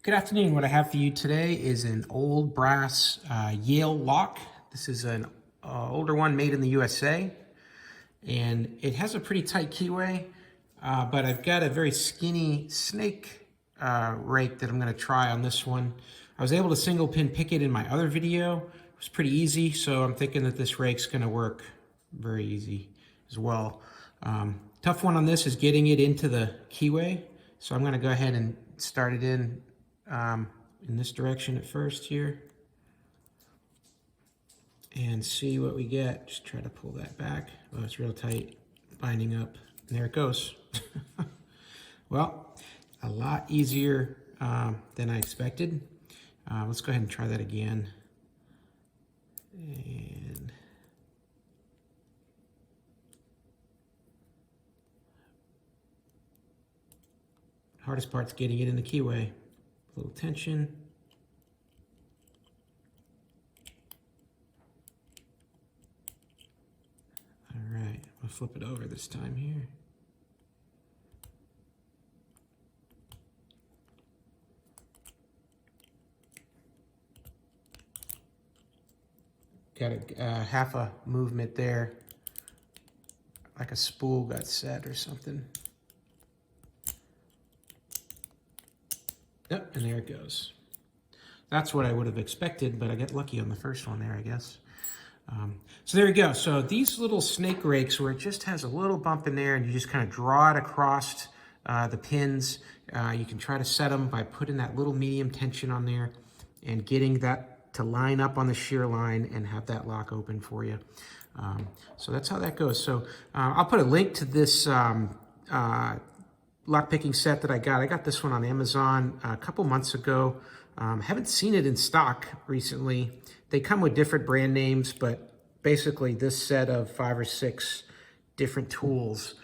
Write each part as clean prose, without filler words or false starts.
Good afternoon. What I have for you today is an old brass Yale Lock. This is an older one made in the USA, and it has a pretty tight keyway, but I've got a very skinny snake rake that I'm going to try on this one. I was able to single pin pick it in my other video. It was pretty easy, so I'm thinking that this rake's going to work very easy as well. Tough one on this is getting it into the keyway, so I'm going to go ahead and start it in this direction at first here and see what we get. Just try to pull that back. Oh, it's real tight, binding up, and there it goes. Well, a lot easier than I expected. Let's go ahead and try that again. And hardest part's getting it in the keyway. A little tension. All right, I'll flip it over this time here. Got a half a movement there, like a spool got set or something. Yep, and there it goes. That's what I would have expected, but I got lucky on the first one there, I guess. So there you go. So these little snake rakes where it just has a little bump in there and you just kind of draw it across the pins. You can try to set them by putting that little medium tension on there and getting that to line up on the shear line and have that lock open for you. So that's how that goes. So I'll put a link to this lock picking set that I got. I got this one on Amazon a couple months ago. Haven't seen it in stock recently. They come with different brand names, but basically this set of 5 or 6 different tools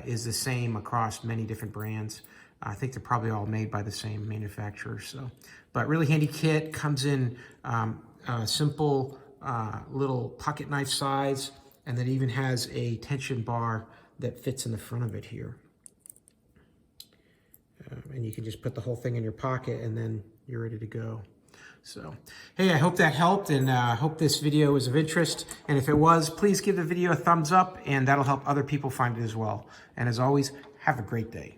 is the same across many different brands. I think they're probably all made by the same manufacturer. So, but really handy kit, comes in a simple little pocket knife size, and then even has a tension bar that fits in the front of it here. And you can just put the whole thing in your pocket and then you're ready to go. So, hey, I hope that helped, and I hope this video was of interest. And if it was, please give the video a thumbs up, and that'll help other people find it as well. And as always, have a great day.